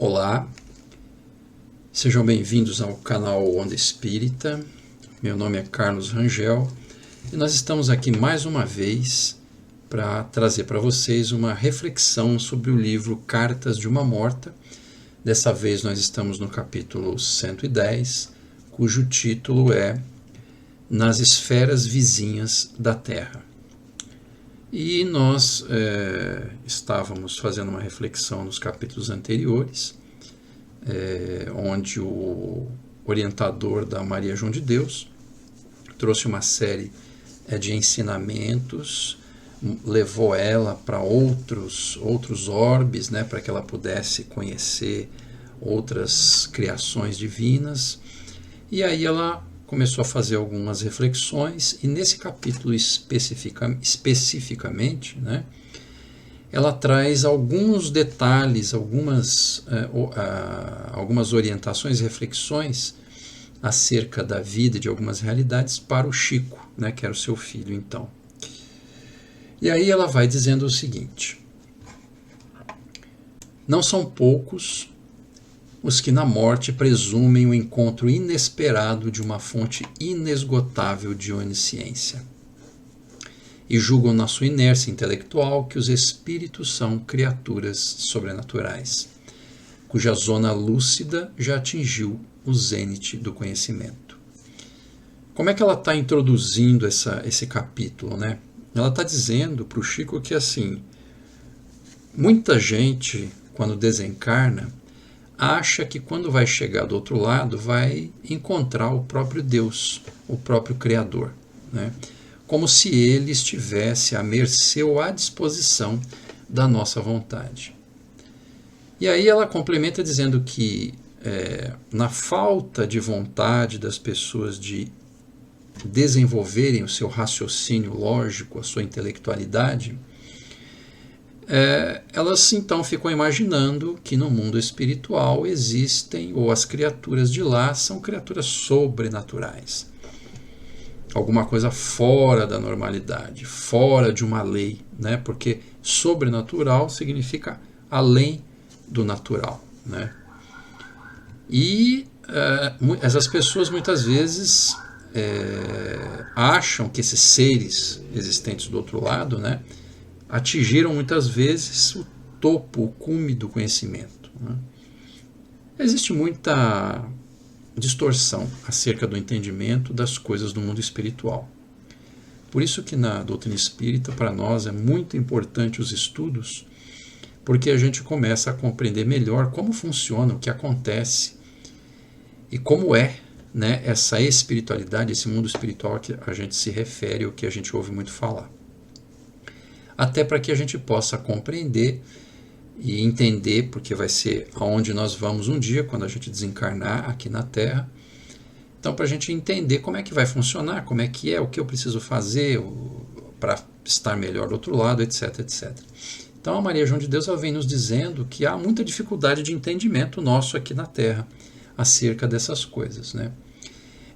Olá, sejam bem-vindos ao canal Onda Espírita. Meu nome é Carlos Rangel e nós estamos aqui mais uma vez para trazer para vocês uma reflexão sobre o livro Cartas de uma Morta. Dessa vez nós estamos no capítulo 110, cujo título é Nas Esferas Vizinhas da Terra. E nós estávamos fazendo uma reflexão nos capítulos anteriores, onde o orientador da Maria João de Deus trouxe uma série de ensinamentos, levou ela para outros orbes, né, para que ela pudesse conhecer outras criações divinas. E aí ela começou a fazer algumas reflexões, e nesse capítulo especificamente, né, ela traz alguns detalhes, algumas orientações e reflexões acerca da vida e de algumas realidades para o Chico, né, que era o seu filho então. E aí ela vai dizendo o seguinte: não são poucos os que na morte presumem o encontro inesperado de uma fonte inesgotável de onisciência e julgam na sua inércia intelectual que os espíritos são criaturas sobrenaturais, cuja zona lúcida já atingiu o zênite do conhecimento. Como é que ela está introduzindo esse capítulo, né? Ela está dizendo para o Chico que, assim, muita gente, quando desencarna, acha que quando vai chegar do outro lado vai encontrar o próprio Deus, o próprio Criador, né? Como se ele estivesse à mercê ou à disposição da nossa vontade. E aí ela complementa dizendo que na falta de vontade das pessoas de desenvolverem o seu raciocínio lógico, a sua intelectualidade, elas então ficam imaginando que no mundo espiritual existem, ou as criaturas de lá são criaturas sobrenaturais. Alguma coisa fora da normalidade, fora de uma lei, né? Porque sobrenatural significa além do natural, né? E essas pessoas muitas vezes acham que esses seres existentes do outro lado, né, atingiram muitas vezes o topo, o cume do conhecimento, né? Existe muita distorção acerca do entendimento das coisas do mundo espiritual. Por isso que na doutrina espírita, para nós, é muito importante os estudos, porque a gente começa a compreender melhor como funciona, o que acontece e como né, essa espiritualidade, esse mundo espiritual que a gente se refere, o que a gente ouve muito falar. Até para que a gente possa compreender e entender, porque vai ser aonde nós vamos um dia, quando a gente desencarnar aqui na Terra. Então, para a gente entender como é que vai funcionar, como é que o que eu preciso fazer para estar melhor do outro lado, etc, etc. Então, a Maria João de Deus ela vem nos dizendo que há muita dificuldade de entendimento nosso aqui na Terra acerca dessas coisas, né?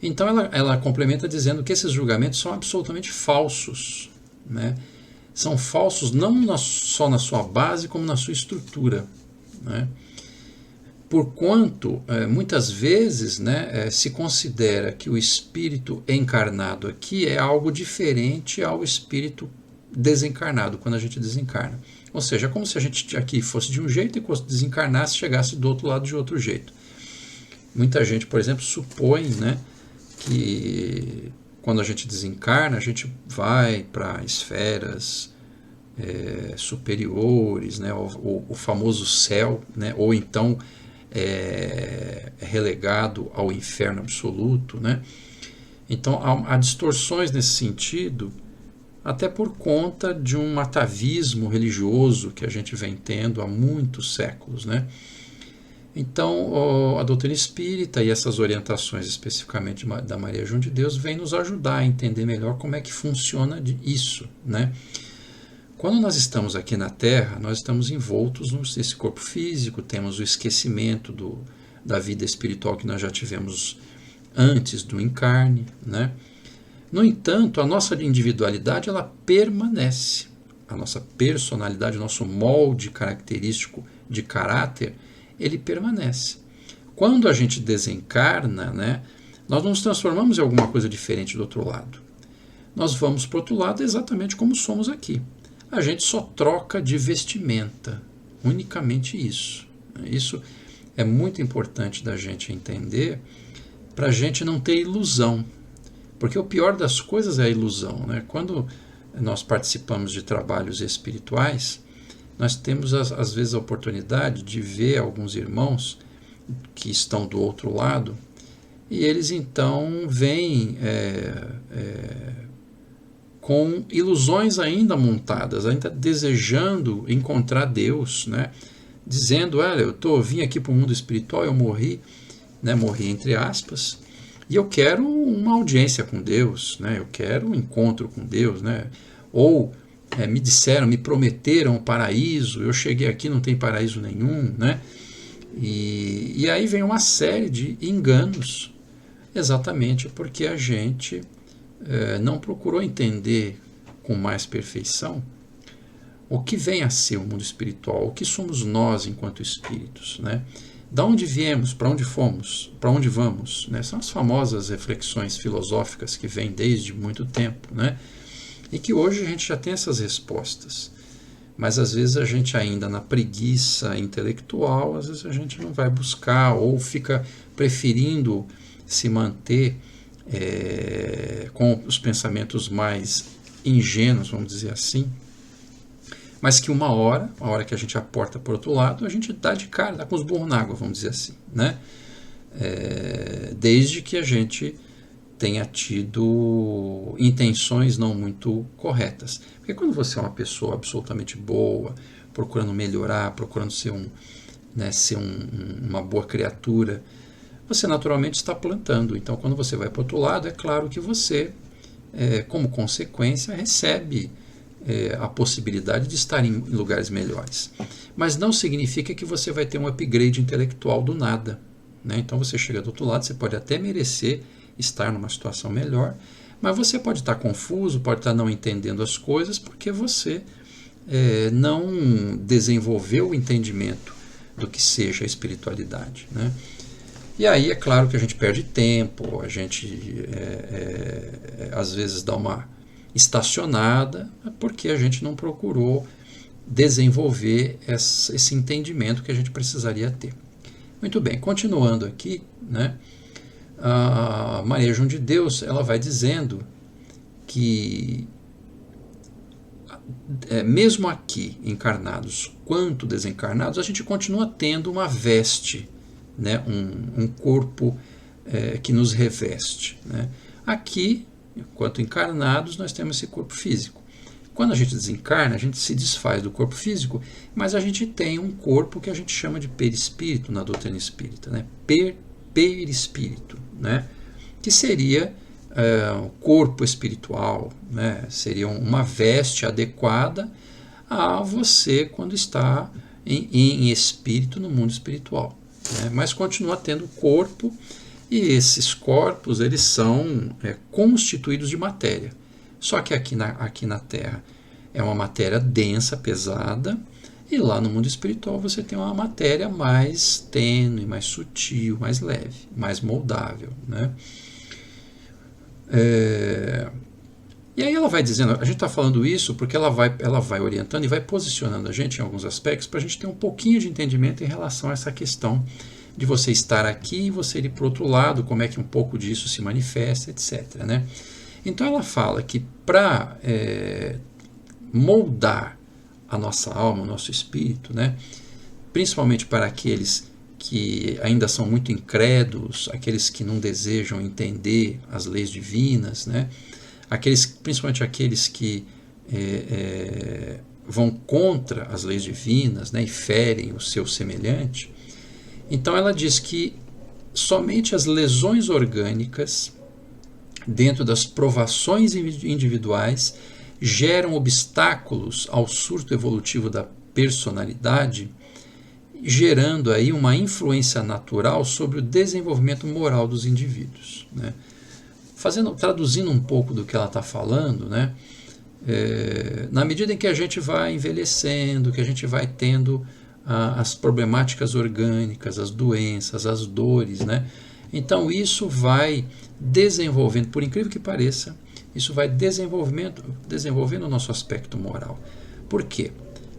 Então, ela complementa dizendo que esses julgamentos são absolutamente falsos, né? São falsos não só na sua base, como na sua estrutura, né? Porquanto, muitas vezes, né, se considera que o espírito encarnado aqui é algo diferente ao espírito desencarnado, quando a gente desencarna. Ou seja, é como se a gente aqui fosse de um jeito e quando desencarnasse, chegasse do outro lado de outro jeito. Muita gente, por exemplo, supõe, né, que quando a gente desencarna, a gente vai para esferas superiores, né, o famoso céu, né, ou então é relegado ao inferno absoluto, né? Então há distorções nesse sentido, até por conta de um atavismo religioso que a gente vem tendo há muitos séculos, né? Então, a doutrina espírita e essas orientações especificamente da Maria João de Deus vêm nos ajudar a entender melhor como é que funciona isso, né? Quando nós estamos aqui na Terra, nós estamos envoltos nesse corpo físico, temos o esquecimento da vida espiritual que nós já tivemos antes do encarne, né? No entanto, a nossa individualidade ela permanece, a nossa personalidade, o nosso molde característico de caráter, ele permanece. Quando a gente desencarna, né, nós não nos transformamos em alguma coisa diferente do outro lado. Nós vamos para o outro lado exatamente como somos aqui. A gente só troca de vestimenta, unicamente isso. Isso é muito importante da gente entender, para a gente não ter ilusão. Porque o pior das coisas é a ilusão, né? Quando nós participamos de trabalhos espirituais, nós temos às vezes a oportunidade de ver alguns irmãos que estão do outro lado, e eles então vêm com ilusões ainda montadas, ainda desejando encontrar Deus, né? Dizendo, olha, eu vim aqui para o mundo espiritual, eu morri, né? Morri entre aspas, e eu quero uma audiência com Deus, né? Eu quero um encontro com Deus, né? Ou me disseram, me prometeram o paraíso, eu cheguei aqui, não tem paraíso nenhum, né? E aí vem uma série de enganos, exatamente porque a gente não procurou entender com mais perfeição o que vem a ser o mundo espiritual, o que somos nós enquanto espíritos, né? Da onde viemos, para onde fomos, para onde vamos, né? São as famosas reflexões filosóficas que vêm desde muito tempo, né? E que hoje a gente já tem essas respostas. Mas às vezes a gente ainda na preguiça intelectual, às vezes a gente não vai buscar ou fica preferindo se manter com os pensamentos mais ingênuos, vamos dizer assim, mas que uma hora, a hora que a gente aporta por outro lado, a gente dá de cara, dá com os burros na água, vamos dizer assim, né? Desde que a gente tenha tido intenções não muito corretas. Porque quando você é uma pessoa absolutamente boa, procurando melhorar, procurando ser uma boa criatura, você naturalmente está plantando. Então, quando você vai para o outro lado, é claro que você, como consequência, recebe a possibilidade de estar em lugares melhores. Mas não significa que você vai ter um upgrade intelectual do nada, né? Então, você chega do outro lado, você pode até merecer estar numa situação melhor, mas você pode estar confuso, pode estar não entendendo as coisas, porque você não desenvolveu o entendimento do que seja a espiritualidade, né? E aí é claro que a gente perde tempo, a gente às vezes dá uma estacionada, porque a gente não procurou desenvolver esse entendimento que a gente precisaria ter. Muito bem, continuando aqui, né? A Maria João de Deus, ela vai dizendo que mesmo aqui encarnados quanto desencarnados, a gente continua tendo uma veste, né? um corpo que nos reveste, né? Aqui, enquanto encarnados, nós temos esse corpo físico. Quando a gente desencarna, a gente se desfaz do corpo físico, mas a gente tem um corpo que a gente chama de perispírito na doutrina espírita, né? Perispírito, né? Que seria o corpo espiritual, né? Seria uma veste adequada a você quando está em espírito no mundo espiritual, né? Mas continua tendo corpo, e esses corpos eles são constituídos de matéria. Só que aqui na Terra é uma matéria densa, pesada, e lá no mundo espiritual você tem uma matéria mais tênue, mais sutil, mais leve, mais moldável, né? E aí ela vai dizendo, a gente está falando isso porque ela vai orientando e vai posicionando a gente em alguns aspectos para a gente ter um pouquinho de entendimento em relação a essa questão de você estar aqui e você ir para o outro lado, como é que um pouco disso se manifesta, etc., né? Então ela fala que para moldar a nossa alma, o nosso espírito, né? Principalmente para aqueles que ainda são muito incrédulos, aqueles que não desejam entender as leis divinas, né? Principalmente aqueles que vão contra as leis divinas, né? E ferem o seu semelhante. Então ela diz que somente as lesões orgânicas, dentro das provações individuais, geram obstáculos ao surto evolutivo da personalidade, gerando aí uma influência natural sobre o desenvolvimento moral dos indivíduos, né? Traduzindo um pouco do que ela está falando, né? Na medida em que a gente vai envelhecendo, que a gente vai tendo as problemáticas orgânicas, as doenças, as dores, né? Então isso vai desenvolvendo, por incrível que pareça, isso vai desenvolvendo o nosso aspecto moral. Por quê?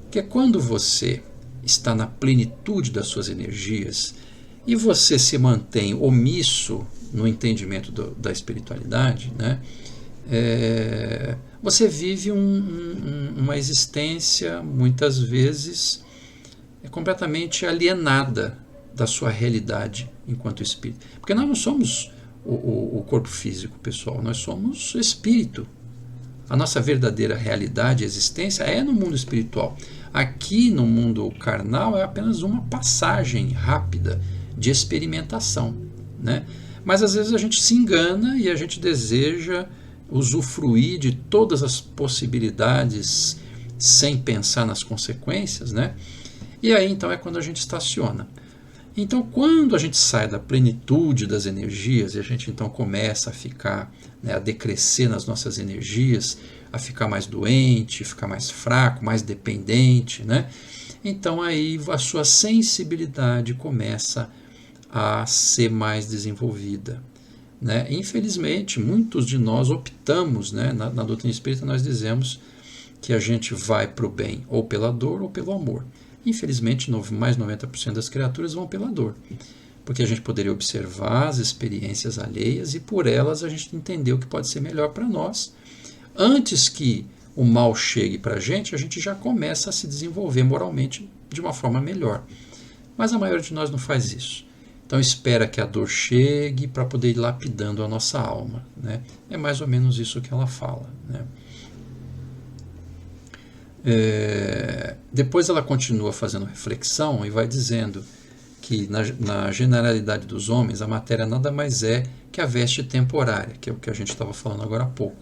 Porque quando você está na plenitude das suas energias e você se mantém omisso no entendimento da espiritualidade, né? Você vive uma existência, muitas vezes, completamente alienada da sua realidade enquanto espírito. Porque nós não somos o corpo físico, pessoal, nós somos espírito. A nossa verdadeira realidade e existência é no mundo espiritual. Aqui no mundo carnal é apenas uma passagem rápida de experimentação, né? Mas às vezes a gente se engana e a gente deseja usufruir de todas as possibilidades sem pensar nas consequências, né? E aí então é quando a gente estaciona. Então quando a gente sai da plenitude das energias e a gente então começa a ficar, né, a decrescer nas nossas energias, a ficar mais doente, ficar mais fraco, mais dependente, né? Então aí a sua sensibilidade começa a ser mais desenvolvida, né? Infelizmente, muitos de nós optamos, né, na doutrina espírita nós dizemos que a gente vai para o bem ou pela dor ou pelo amor. Infelizmente, mais 90% das criaturas vão pela dor, porque a gente poderia observar as experiências alheias e por elas a gente entender o que pode ser melhor para nós. Antes que o mal chegue para a gente já começa a se desenvolver moralmente de uma forma melhor. Mas a maioria de nós não faz isso. Então espera que a dor chegue para poder ir lapidando a nossa alma, né? É mais ou menos isso que ela fala, né? Depois ela continua fazendo reflexão e vai dizendo que na generalidade dos homens a matéria nada mais é que a veste temporária, que é o que a gente estava falando agora há pouco,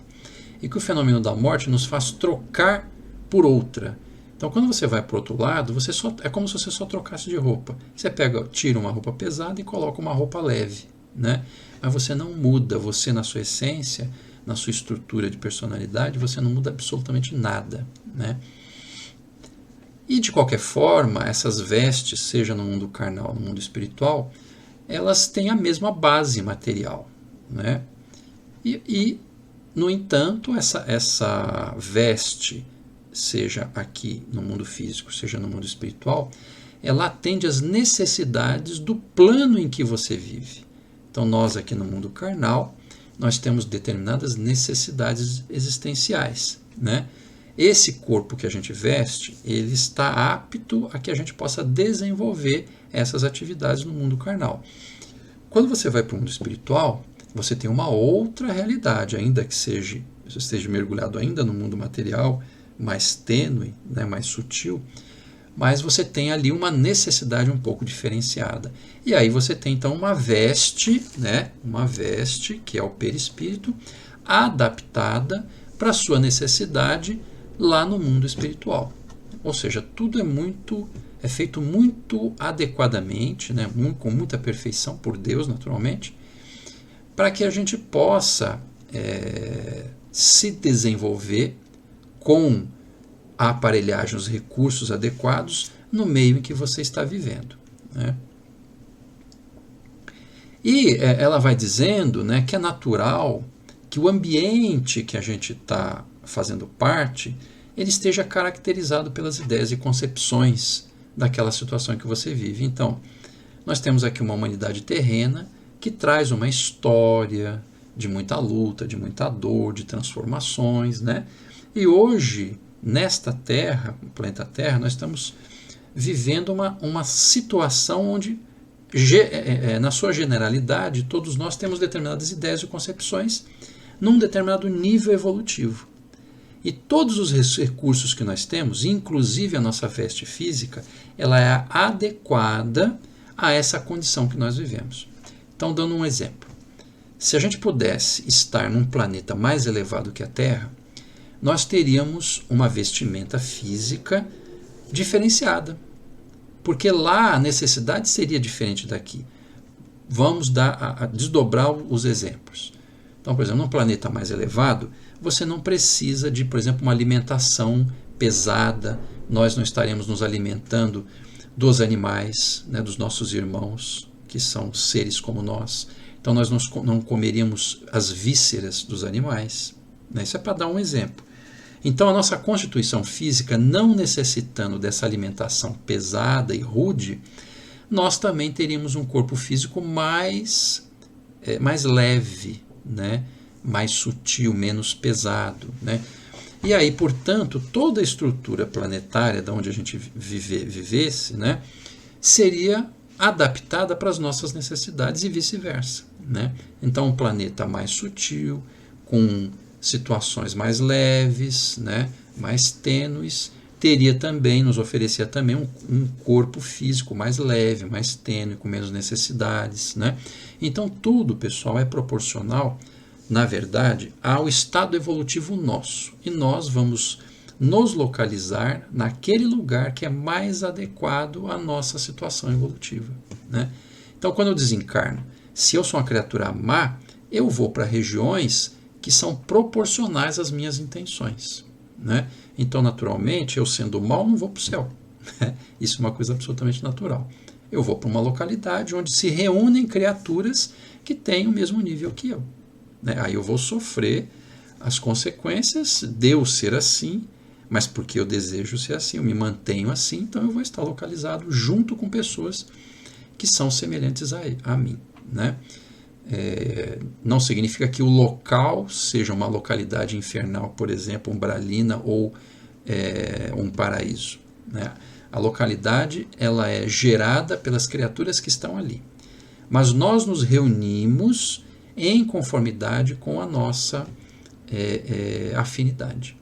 e que o fenômeno da morte nos faz trocar por outra. Então quando você vai para o outro lado, é como se você só trocasse de roupa. Você tira uma roupa pesada e coloca uma roupa leve, né? Mas você não muda, você na sua essência, na sua estrutura de personalidade, você não muda absolutamente nada, né? E de qualquer forma, essas vestes, seja no mundo carnal ou no mundo espiritual, elas têm a mesma base material, né? E no entanto, essa veste, seja aqui no mundo físico, seja no mundo espiritual, ela atende às necessidades do plano em que você vive. Então nós aqui no mundo carnal, nós temos determinadas necessidades existenciais, né? Esse corpo que a gente veste, ele está apto a que a gente possa desenvolver essas atividades no mundo carnal. Quando você vai para o mundo espiritual, você tem uma outra realidade, ainda que você esteja mergulhado ainda no mundo material, mais tênue, né, mais sutil, mas você tem ali uma necessidade um pouco diferenciada. E aí você tem então uma veste, né, uma veste que é o perispírito, adaptada para a sua necessidade lá no mundo espiritual. Ou seja, tudo é feito muito adequadamente, né, com muita perfeição por Deus, naturalmente, para que a gente possa se desenvolver com a aparelhagem, os recursos adequados no meio em que você está vivendo, né? E ela vai dizendo, né, que é natural que o ambiente que a gente está fazendo parte, ele esteja caracterizado pelas ideias e concepções daquela situação em que você vive. Então, nós temos aqui uma humanidade terrena que traz uma história de muita luta, de muita dor, de transformações, né? E hoje, nesta Terra, no planeta Terra, nós estamos vivendo uma situação onde, na sua generalidade, todos nós temos determinadas ideias e concepções num determinado nível evolutivo. E todos os recursos que nós temos, inclusive a nossa veste física, ela é adequada a essa condição que nós vivemos. Então, dando um exemplo, se a gente pudesse estar num planeta mais elevado que a Terra, nós teríamos uma vestimenta física diferenciada, porque lá a necessidade seria diferente daqui. Vamos desdobrar os exemplos. Então, por exemplo, num planeta mais elevado, você não precisa de, por exemplo, uma alimentação pesada, nós não estaremos nos alimentando dos animais, né, dos nossos irmãos, que são seres como nós. Então nós não comeríamos as vísceras dos animais, né? Isso é para dar um exemplo. Então a nossa constituição física, não necessitando dessa alimentação pesada e rude, nós também teríamos um corpo físico mais leve, né? Mais sutil, menos pesado, né? E aí, portanto, toda a estrutura planetária de onde a gente vivesse, né, seria adaptada para as nossas necessidades e vice-versa, né? Então, um planeta mais sutil, com situações mais leves, né, mais tênues, nos oferecia também um corpo físico mais leve, mais tênue, com menos necessidades, né? Então, tudo, pessoal, é proporcional, na verdade, ao estado evolutivo nosso. E nós vamos nos localizar naquele lugar que é mais adequado à nossa situação evolutiva, né? Então, quando eu desencarno, se eu sou uma criatura má, eu vou para regiões que são proporcionais às minhas intenções, né? Então, naturalmente, eu sendo mal, não vou para o céu, né? Isso é uma coisa absolutamente natural. Eu vou para uma localidade onde se reúnem criaturas que têm o mesmo nível que eu, né? Aí eu vou sofrer as consequências de eu ser assim, mas porque eu desejo ser assim, eu me mantenho assim, então eu vou estar localizado junto com pessoas que são semelhantes a mim, né? Não significa que o local seja uma localidade infernal, por exemplo, umbralina ou um paraíso, né? A localidade ela é gerada pelas criaturas que estão ali, mas nós nos reunimos em conformidade com a nossa afinidade.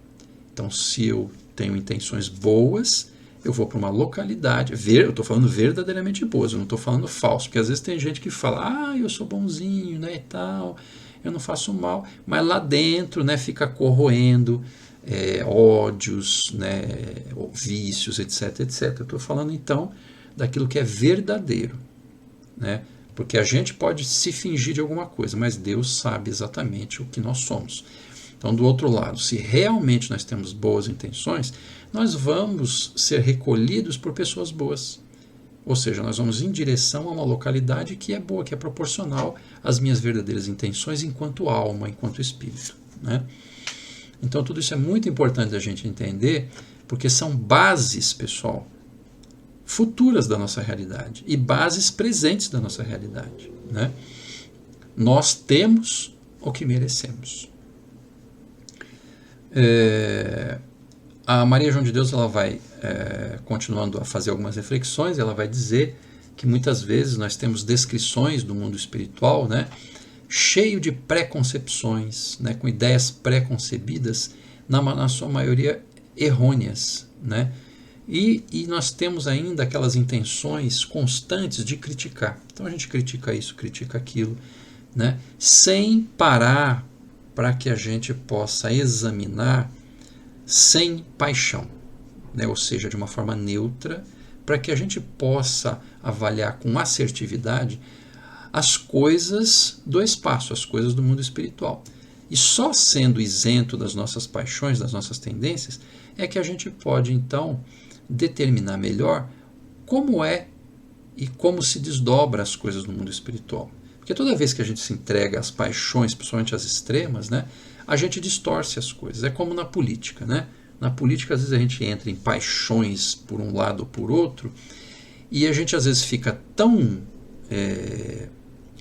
Então, se eu tenho intenções boas, eu vou para uma localidade, eu estou falando verdadeiramente boas, eu não estou falando falso, porque às vezes tem gente que fala, eu sou bonzinho, né, e tal, eu não faço mal, mas lá dentro, né, fica corroendo ódios, né, vícios, etc, etc. Eu estou falando então daquilo que é verdadeiro, né, porque a gente pode se fingir de alguma coisa, mas Deus sabe exatamente o que nós somos. Então, do outro lado, se realmente nós temos boas intenções, nós vamos ser recolhidos por pessoas boas. Ou seja, nós vamos em direção a uma localidade que é boa, que é proporcional às minhas verdadeiras intenções enquanto alma, enquanto espírito, né? Então, tudo isso é muito importante a gente entender, porque são bases, pessoal, futuras da nossa realidade e bases presentes da nossa realidade, né? Nós temos o que merecemos. A Maria João de Deus ela vai continuando a fazer algumas reflexões. Ela vai dizer que muitas vezes nós temos descrições do mundo espiritual, né, cheio de preconcepções, né, com ideias pré-concebidas, na sua maioria errôneas, né? E nós temos ainda aquelas intenções constantes de criticar. Então a gente critica isso, critica aquilo, né, sem parar para que a gente possa examinar sem paixão, né? Ou seja, de uma forma neutra, para que a gente possa avaliar com assertividade as coisas do espaço, as coisas do mundo espiritual. E só sendo isento das nossas paixões, das nossas tendências, é que a gente pode, então, determinar melhor como é e como se desdobra as coisas do mundo espiritual. Porque toda vez que a gente se entrega às paixões, principalmente às extremas, né, a gente distorce as coisas. É como na política, né? Na política, às vezes, a gente entra em paixões por um lado ou por outro, e a gente, às vezes, fica tão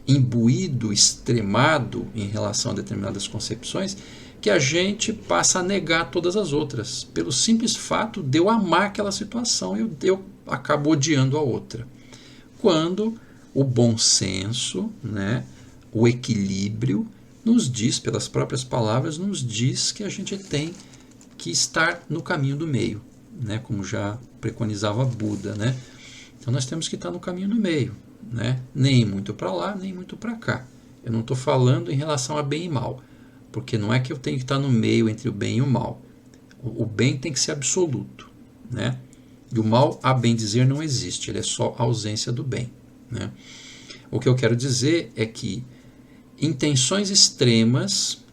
imbuído, extremado em relação a determinadas concepções, que a gente passa a negar todas as outras, pelo simples fato de eu amar aquela situação, eu acabo odiando a outra. Quando o bom senso, né, o equilíbrio, nos diz, pelas próprias palavras, nos diz que a gente tem que estar no caminho do meio, né, como já preconizava Buda, né? Então nós temos que estar no caminho do meio, né? Nem muito para lá, nem muito para cá. Eu não estou falando em relação a bem e mal, porque não é que eu tenho que estar no meio entre o bem e o mal. O bem tem que ser absoluto, né? E o mal, a bem dizer, não existe, ele é só a ausência do bem, né? O que eu quero dizer é que intenções extremas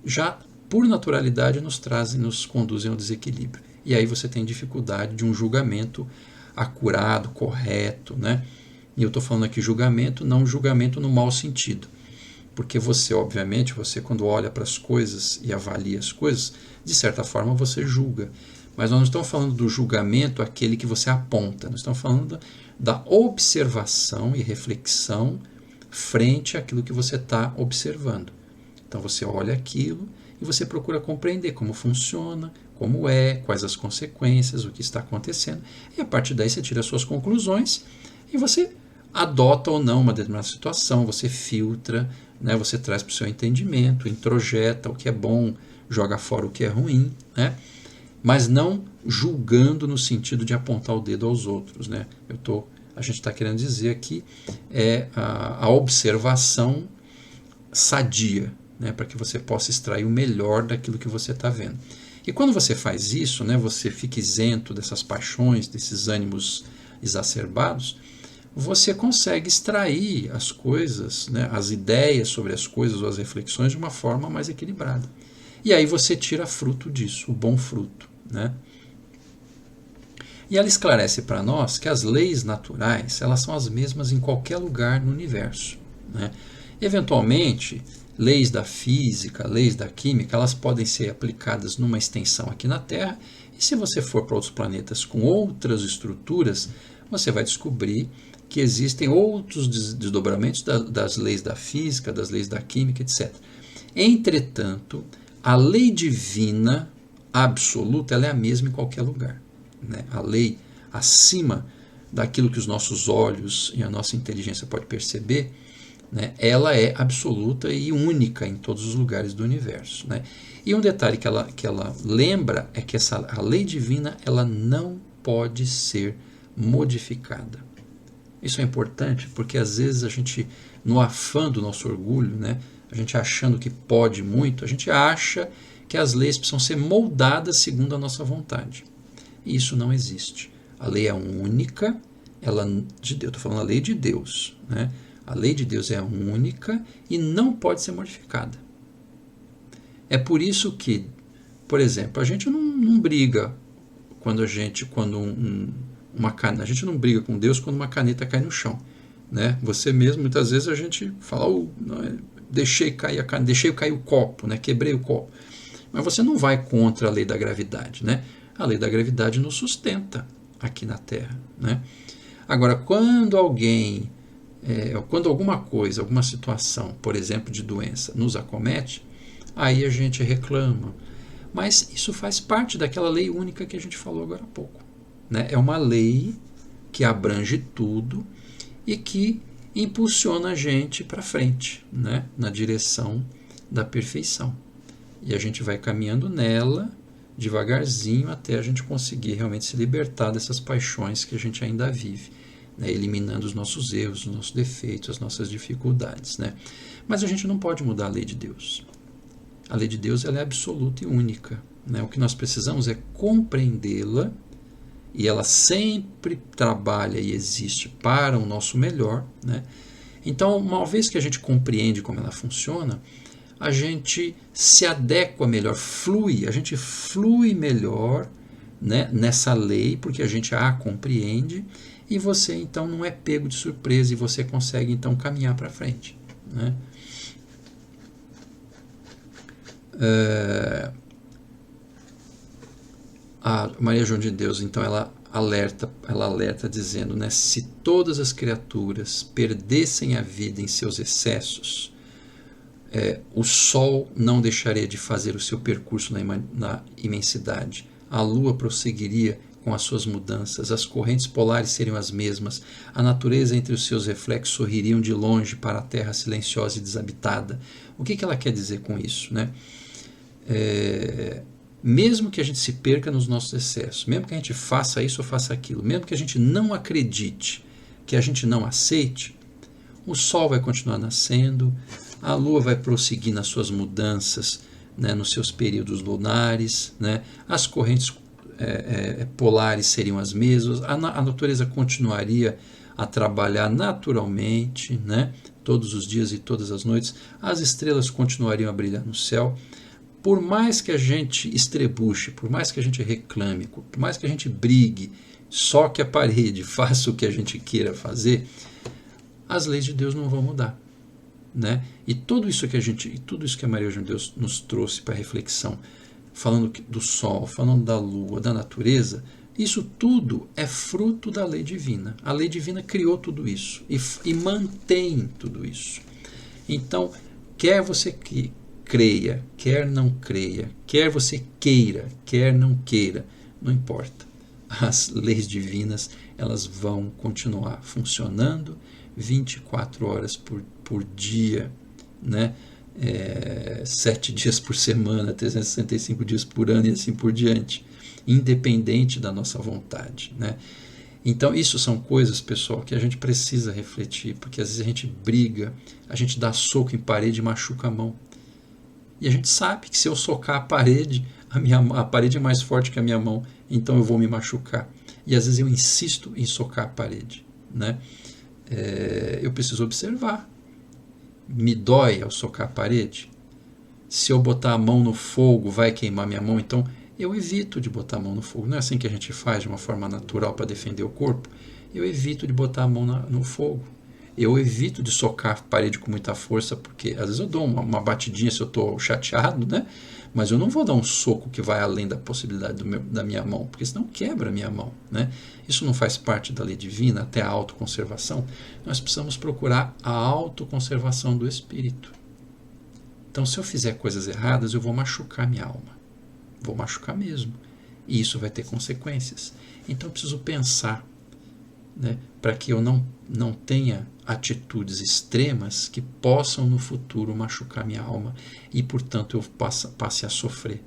já por naturalidade nos conduzem ao desequilíbrio. E aí você tem dificuldade de um julgamento acurado, correto, né? E eu estou falando aqui julgamento, não julgamento no mau sentido. Porque você, obviamente, você quando olha para as coisas e avalia as coisas, de certa forma você julga. Mas nós não estamos falando do julgamento aquele que você aponta, nós estamos falando da observação e reflexão frente àquilo que você está observando. Então você olha aquilo e você procura compreender como funciona, como é, quais as consequências, o que está acontecendo. E a partir daí você tira as suas conclusões e você adota ou não uma determinada situação, você filtra, né, você traz para o seu entendimento, introjeta o que é bom, joga fora o que é ruim, né, mas não julgando no sentido de apontar o dedo aos outros. Né. A gente está querendo dizer aqui a observação sadia, né, para que você possa extrair o melhor daquilo que você está vendo. E quando você faz isso, né, você fica isento dessas paixões, desses ânimos exacerbados, você consegue extrair as coisas, né, as ideias sobre as coisas ou as reflexões de uma forma mais equilibrada. E aí você tira fruto disso, o bom fruto. Né? E ela esclarece para nós que as leis naturais elas são as mesmas em qualquer lugar no universo. Né? Eventualmente, leis da física, leis da química, elas podem ser aplicadas numa extensão aqui na Terra, e se você for para outros planetas com outras estruturas, você vai descobrir que existem outros desdobramentos das leis da física, das leis da química, etc. Entretanto, a lei divina absoluta ela é a mesma em qualquer lugar. Né? A lei acima daquilo que os nossos olhos e a nossa inteligência pode perceber, né? Ela é absoluta e única em todos os lugares do universo. Né? E um detalhe que ela lembra é que a lei divina ela não pode ser modificada. Isso é importante porque às vezes a gente, no afã do nosso orgulho, né, a gente achando que pode muito, a gente acha que as leis precisam ser moldadas segundo a nossa vontade. E isso não existe. A lei é única, eu estou falando a lei de Deus. Né? A lei de Deus é única e não pode ser modificada. É por isso que, por exemplo, a gente não briga a gente não briga com Deus quando uma caneta cai no chão. Né? Você mesmo, muitas vezes a gente fala, deixei cair o copo, né? Quebrei o copo. Mas você não vai contra a lei da gravidade. Né? A lei da gravidade nos sustenta aqui na Terra. Né? Agora, quando alguma coisa, alguma situação, por exemplo, de doença, nos acomete, aí a gente reclama. Mas isso faz parte daquela lei única que a gente falou agora há pouco. Né? É uma lei que abrange tudo e que impulsiona a gente para frente, né? Na direção da perfeição. E a gente vai caminhando nela devagarzinho até a gente conseguir realmente se libertar dessas paixões que a gente ainda vive, né? Eliminando os nossos erros, os nossos defeitos, as nossas dificuldades. Né? Mas a gente não pode mudar a lei de Deus. A lei de Deus ela é absoluta e única. Né? O que nós precisamos é compreendê-la. E ela sempre trabalha e existe para o nosso melhor. Né? Então, uma vez que a gente compreende como ela funciona, a gente se adequa melhor, a gente flui melhor, né, nessa lei, porque a gente a compreende, e você então não é pego de surpresa e você consegue então caminhar para frente. Né? A Maria João de Deus, então, ela alerta dizendo, né, se todas as criaturas perdessem a vida em seus excessos, o Sol não deixaria de fazer o seu percurso na imensidade, a Lua prosseguiria com as suas mudanças, as correntes polares seriam as mesmas, a natureza entre os seus reflexos sorririam de longe para a terra silenciosa e desabitada. O que ela quer dizer com isso? Né? Mesmo que a gente se perca nos nossos excessos, mesmo que a gente faça isso ou faça aquilo, mesmo que a gente não acredite, que a gente não aceite, o Sol vai continuar nascendo, a Lua vai prosseguir nas suas mudanças, né, nos seus períodos lunares, né, as correntes polares seriam as mesmas, a natureza continuaria a trabalhar naturalmente, né, todos os dias e todas as noites, as estrelas continuariam a brilhar no céu. Por mais que a gente estrebuche, por mais que a gente reclame, por mais que a gente brigue soque a parede, faça o que a gente queira fazer, as leis de Deus não vão mudar, né? E tudo isso que a Maria de Deus nos trouxe para reflexão, falando do sol, falando da lua, da natureza, isso tudo é fruto da lei divina. A lei divina criou tudo isso e mantém tudo isso. Então, quer você creia, quer não creia, quer você queira, quer não queira, não importa. As leis divinas, elas vão continuar funcionando 24 horas por dia, né? 7 dias por semana, 365 dias por ano e assim por diante, independente da nossa vontade, né? Então isso são coisas, pessoal, que a gente precisa refletir, porque às vezes a gente briga, a gente dá soco em parede e machuca a mão. E a gente sabe que se eu socar a parede, a parede é mais forte que a minha mão, então eu vou me machucar. E às vezes eu insisto em socar a parede, né? Eu preciso observar. Me dói ao socar a parede? Se eu botar a mão no fogo, vai queimar minha mão? Então eu evito de botar a mão no fogo. Não é assim que a gente faz de uma forma natural para defender o corpo? Eu evito de botar a mão no fogo. Eu evito de socar a parede com muita força, porque às vezes eu dou uma batidinha se eu estou chateado, né? Mas eu não vou dar um soco que vai além da possibilidade da minha mão, porque senão quebra a minha mão, né? Isso não faz parte da lei divina, até a autoconservação. Nós precisamos procurar a autoconservação do espírito. Então, se eu fizer coisas erradas, eu vou machucar minha alma. Vou machucar mesmo. E isso vai ter consequências. Então, eu preciso pensar, né, para que eu não tenha atitudes extremas que possam no futuro machucar minha alma e, portanto, eu passe a sofrer.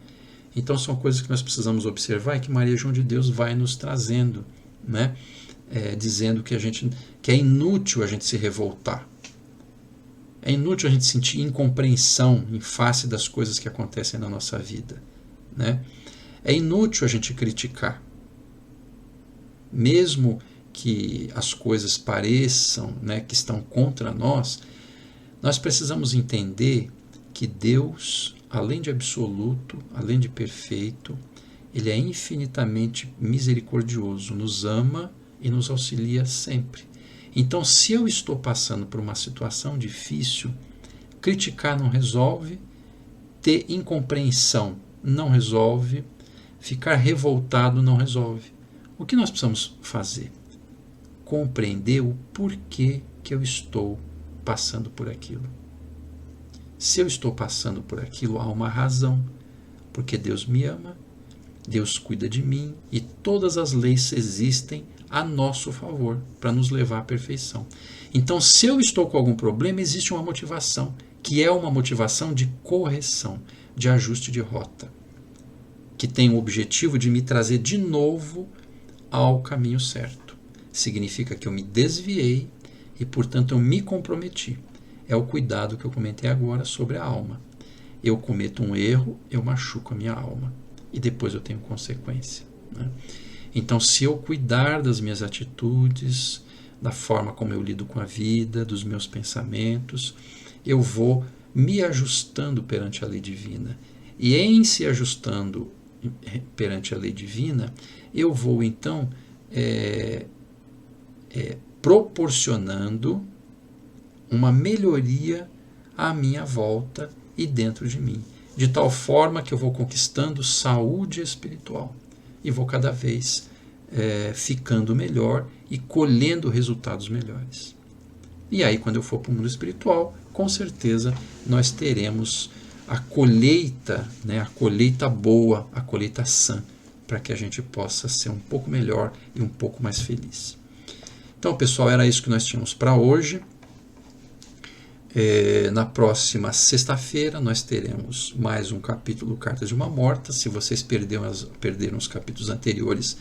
Então são coisas que nós precisamos observar e que Maria João de Deus vai nos trazendo, né? Dizendo que é inútil a gente se revoltar, é inútil a gente sentir incompreensão em face das coisas que acontecem na nossa vida, né? É inútil a gente criticar, mesmo que as coisas pareçam, né, que estão contra nós. Nós precisamos entender que Deus, além de absoluto, além de perfeito, Ele é infinitamente misericordioso, nos ama e nos auxilia sempre. Então, se eu estou passando por uma situação difícil, criticar não resolve, ter incompreensão não resolve, ficar revoltado não resolve. O que nós precisamos fazer? Compreender o porquê que eu estou passando por aquilo. Se eu estou passando por aquilo, há uma razão, porque Deus me ama, Deus cuida de mim e todas as leis existem a nosso favor para nos levar à perfeição. Então, se eu estou com algum problema, existe uma motivação, que é uma motivação de correção, de ajuste de rota, que tem o objetivo de me trazer de novo ao caminho certo. Significa que eu me desviei e, portanto, eu me comprometi. É o cuidado que eu comentei agora sobre a alma. Eu cometo um erro, eu machuco a minha alma. E depois eu tenho consequência, né? Então, se eu cuidar das minhas atitudes, da forma como eu lido com a vida, dos meus pensamentos, eu vou me ajustando perante a lei divina. E em se ajustando perante a lei divina, eu vou então proporcionando uma melhoria à minha volta e dentro de mim, de tal forma que eu vou conquistando saúde espiritual e vou cada vez ficando melhor e colhendo resultados melhores. E aí, quando eu for para o mundo espiritual, com certeza nós teremos a colheita, né, a colheita boa, a colheita sã, para que a gente possa ser um pouco melhor e um pouco mais feliz. Então, pessoal, era isso que nós tínhamos para hoje. Na próxima sexta-feira nós teremos mais um capítulo Cartas de uma Morta. Se vocês perderam os capítulos anteriores,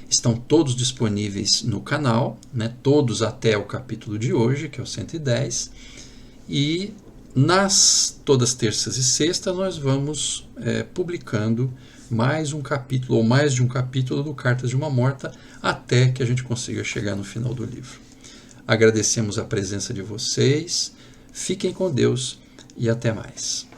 estão todos disponíveis no canal, né? Todos até o capítulo de hoje, que é o 110. E todas terças e sextas nós vamos publicando mais um capítulo ou mais de um capítulo do Cartas de uma Morta até que a gente consiga chegar no final do livro. Agradecemos a presença de vocês. Fiquem com Deus e até mais.